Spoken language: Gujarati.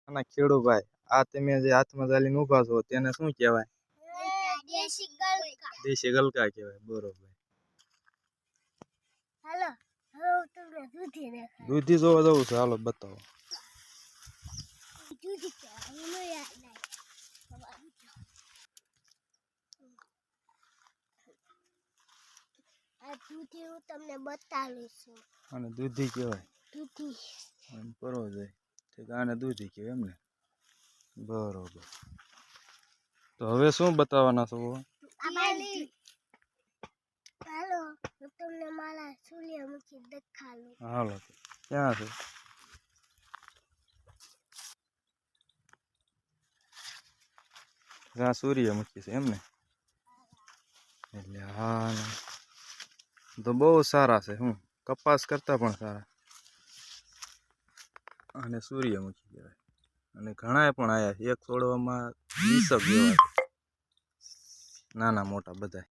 અને ખેડૂભાઈ આ તમે જે હાથમાં ચાલીને ઊભા છો તેને શું કહેવાય? દેશી ગલકા કહેવાય. બરોબર. હાલો હવે તમને દૂધી દેખાય. દૂધી જોવા જવું છે, હાલો બતાવો. દૂધી મને યાદ નહીં. આ દૂધી હું તમને બતાવું છું. અને દૂધી કહેવાય. દૂધી આમ કરો જાય ઠીક, આને દૂધી કહેવાય એમ ને? બરોબર. તો હવે શું બતાવવાના છો? હાલો હું તમને મારા સૂર્યમુખી દેખાડું. હાલો ક્યાં છે? ત્યાં સૂર્યમુખી છે એમ ને? એટલે હા તો બહુ સારા છે. હું કપાસ કરતા પણ સારા. અને સૂર્યમુખી કહેવાય. અને ઘણા પણ આયા છે. એક છોડવામાં 20 જેવા નાના મોટા બધા.